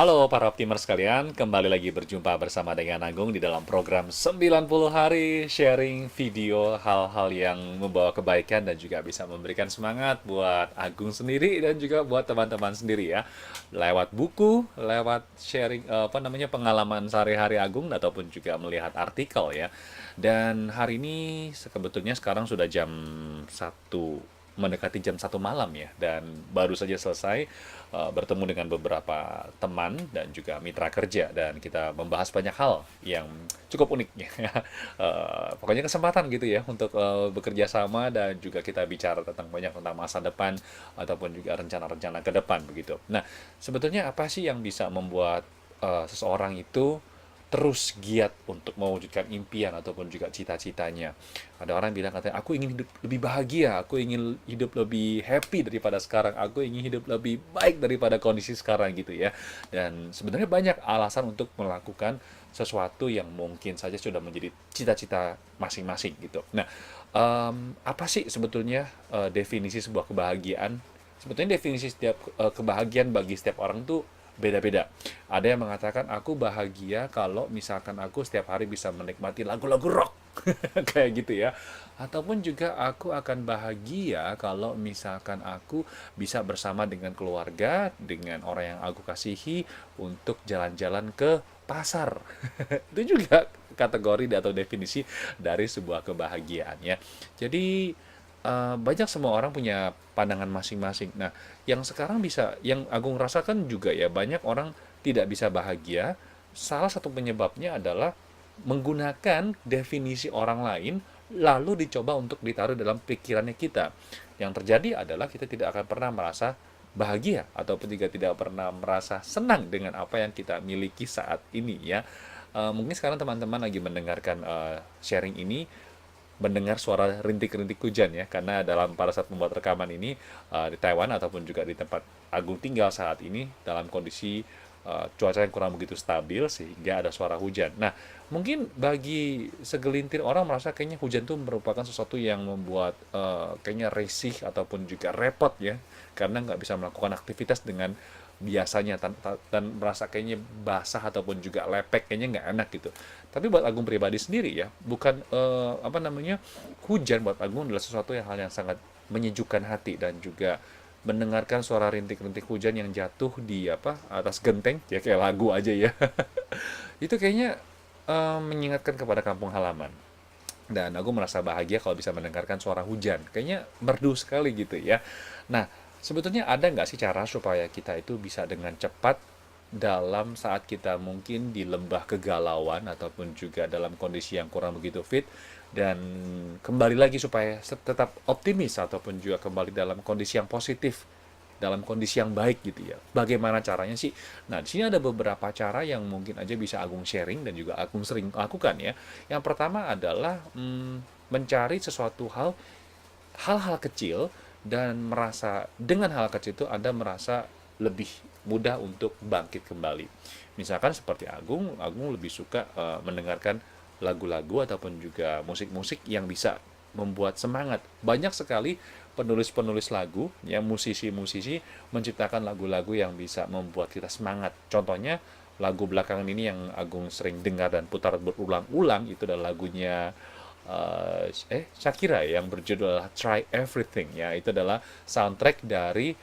Halo para optimers sekalian, kembali lagi berjumpa bersama dengan Agung di dalam program 90 hari sharing video hal-hal yang membawa kebaikan dan juga bisa memberikan semangat buat Agung sendiri dan juga buat teman-teman sendiri ya. Lewat buku, lewat sharing pengalaman sehari-hari Agung ataupun juga melihat artikel ya. Dan hari ini sebetulnya sekarang sudah jam 1 mendekati jam 1 malam ya, dan baru saja selesai bertemu dengan beberapa teman dan juga mitra kerja, dan kita membahas banyak hal yang cukup unik ya. Pokoknya kesempatan gitu ya untuk bekerja sama dan juga kita bicara tentang banyak tentang masa depan ataupun juga rencana-rencana ke depan begitu. Nah, sebetulnya apa sih yang bisa membuat seseorang itu terus giat untuk mewujudkan impian ataupun juga cita-citanya. Ada orang bilang katanya, aku ingin hidup lebih bahagia, aku ingin hidup lebih happy daripada sekarang, aku ingin hidup lebih baik daripada kondisi sekarang gitu ya. Dan sebenarnya banyak alasan untuk melakukan sesuatu yang mungkin saja sudah menjadi cita-cita masing-masing gitu. Nah, apa sih sebetulnya definisi sebuah kebahagiaan? Sebetulnya definisi setiap kebahagiaan bagi setiap orang tuh beda-beda. Ada yang mengatakan aku bahagia kalau misalkan aku setiap hari bisa menikmati lagu-lagu rock. Kayak gitu ya. Ataupun juga aku akan bahagia kalau misalkan aku bisa bersama dengan keluarga, dengan orang yang aku kasihi untuk jalan-jalan ke pasar. Itu juga kategori atau definisi dari sebuah kebahagiaan ya. Jadi banyak semua orang punya pandangan masing-masing. Nah, yang sekarang bisa, yang Agung rasakan juga ya, banyak orang tidak bisa bahagia. Salah satu penyebabnya adalah menggunakan definisi orang lain, lalu dicoba untuk ditaruh dalam pikirannya kita. Yang terjadi adalah kita tidak akan pernah merasa bahagia, ataupun juga tidak pernah merasa senang dengan apa yang kita miliki saat ini ya. Mungkin sekarang teman-teman lagi mendengarkan sharing ini, mendengar suara rintik-rintik hujan ya, karena dalam pada saat membuat rekaman ini di Taiwan ataupun juga di tempat Agung tinggal saat ini dalam kondisi cuaca yang kurang begitu stabil sehingga ada suara hujan. Nah, mungkin bagi segelintir orang merasa kayaknya hujan itu merupakan sesuatu yang membuat kayaknya risih ataupun juga repot ya, karena nggak bisa melakukan aktivitas dengan biasanya dan merasa kayaknya basah ataupun juga lepek, kayaknya nggak enak gitu. Tapi buat Agung pribadi sendiri ya, bukan hujan buat Agung adalah sesuatu yang hal yang sangat menyejukkan hati, dan juga mendengarkan suara rintik-rintik hujan yang jatuh di atas genteng ya, kayak lagu aja ya. Itu kayaknya mengingatkan kepada kampung halaman, dan aku merasa bahagia kalau bisa mendengarkan suara hujan. Kayaknya merdu sekali gitu ya. Nah, sebetulnya ada nggak sih cara supaya kita itu bisa dengan cepat dalam saat kita mungkin di lembah kegalauan ataupun juga dalam kondisi yang kurang begitu fit, dan kembali lagi supaya tetap optimis ataupun juga kembali dalam kondisi yang positif, dalam kondisi yang baik gitu ya. Bagaimana caranya sih? Nah, di sini ada beberapa cara yang mungkin aja bisa Agung sharing dan juga Agung sering lakukan ya. Yang pertama adalah mencari sesuatu hal-hal kecil, dan merasa dengan hal kecil itu Anda merasa lebih mudah untuk bangkit kembali. Misalkan seperti Agung lebih suka mendengarkan lagu-lagu ataupun juga musik-musik yang bisa membuat semangat. Banyak sekali penulis-penulis lagu, ya musisi-musisi menciptakan lagu-lagu yang bisa membuat kita semangat. Contohnya lagu belakangan ini yang Agung sering dengar dan putar berulang-ulang itu adalah lagunya Shakira yang berjudul Try Everything ya. Itu adalah soundtrack dari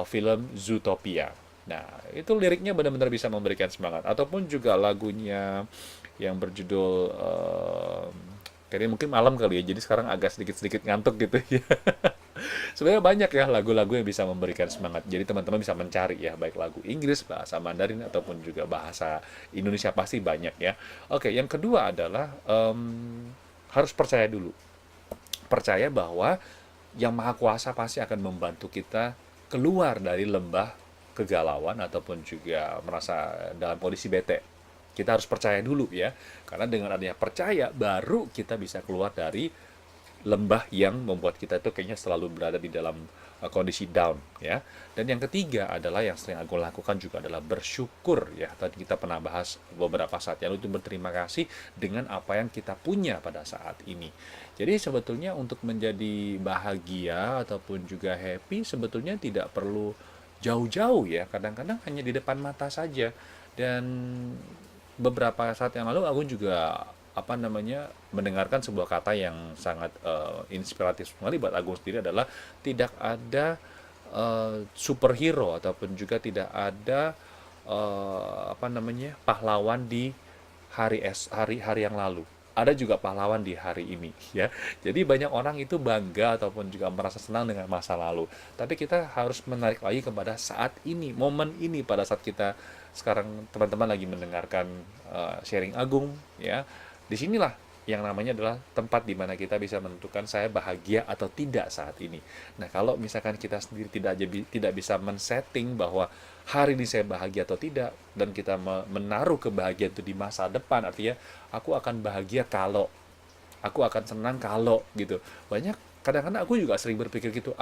film Zootopia. Nah, itu liriknya benar-benar bisa memberikan semangat. Ataupun juga lagunya yang berjudul kayaknya mungkin malam kali ya, jadi sekarang agak sedikit-sedikit ngantuk gitu ya. Sebenarnya banyak ya lagu-lagu yang bisa memberikan semangat. Jadi teman-teman bisa mencari ya, baik lagu Inggris, bahasa Mandarin, ataupun juga bahasa Indonesia, pasti banyak ya. Oke, yang kedua adalah harus percaya dulu. Percaya bahwa yang Maha Kuasa pasti akan membantu kita keluar dari lembah kegalauan ataupun juga merasa dalam kondisi bete. Kita harus percaya dulu ya, karena dengan adanya percaya baru kita bisa keluar dari lembah yang membuat kita itu kayaknya selalu berada di dalam kondisi down ya. Dan yang ketiga adalah yang sering aku lakukan juga adalah bersyukur ya. Tadi kita pernah bahas beberapa saat yang lalu, itu berterima kasih dengan apa yang kita punya pada saat ini. Jadi sebetulnya untuk menjadi bahagia ataupun juga happy sebetulnya tidak perlu jauh-jauh ya, kadang-kadang hanya di depan mata saja. Dan beberapa saat yang lalu aku juga apa namanya mendengarkan sebuah kata yang sangat inspiratif sekali buat Agung sendiri adalah tidak ada superhero ataupun juga tidak ada apa namanya pahlawan di hari-hari yang lalu. Ada juga pahlawan di hari ini ya. Jadi banyak orang itu bangga ataupun juga merasa senang dengan masa lalu. Tapi kita harus menarik lagi kepada saat ini, momen ini pada saat kita sekarang teman-teman lagi mendengarkan sharing Agung ya. Disinilah yang namanya adalah tempat di mana kita bisa menentukan saya bahagia atau tidak saat ini. Nah, kalau misalkan kita sendiri tidak bisa men-setting bahwa hari ini saya bahagia atau tidak, dan kita menaruh kebahagiaan itu di masa depan, artinya aku akan bahagia kalau, aku akan senang kalau gitu. Banyak kadang-kadang aku juga sering berpikir gitu,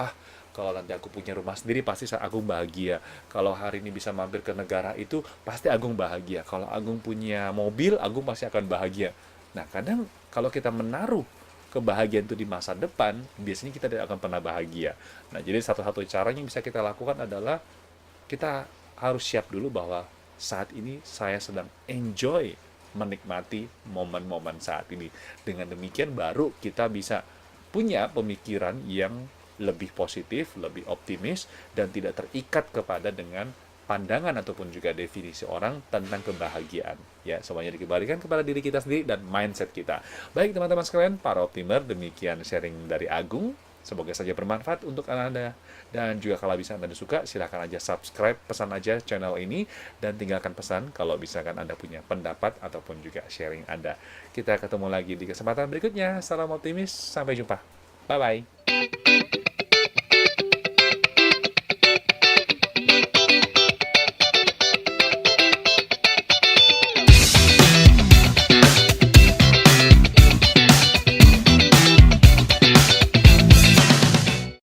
kalau nanti aku punya rumah sendiri pasti Agung bahagia. Kalau hari ini bisa mampir ke negara itu pasti Agung bahagia. Kalau Agung punya mobil, Agung pasti akan bahagia. Nah, kadang kalau kita menaruh kebahagiaan itu di masa depan, biasanya kita tidak akan pernah bahagia. Nah, jadi satu-satu cara yang bisa kita lakukan adalah kita harus siap dulu bahwa saat ini saya sedang enjoy menikmati momen-momen saat ini. Dengan demikian baru kita bisa punya pemikiran yang lebih positif, lebih optimis, dan tidak terikat kepada dengan pandangan ataupun juga definisi orang tentang kebahagiaan. Ya, semuanya dikembalikan kepada diri kita sendiri dan mindset kita. Baik teman-teman sekalian, para optimer, demikian sharing dari Agung. Semoga saja bermanfaat untuk Anda. Dan juga kalau bisa Anda suka, silahkan aja subscribe, pesan aja channel ini, dan tinggalkan pesan kalau misalkan Anda punya pendapat ataupun juga sharing Anda. Kita ketemu lagi di kesempatan berikutnya. Salam optimis, sampai jumpa. Bye-bye.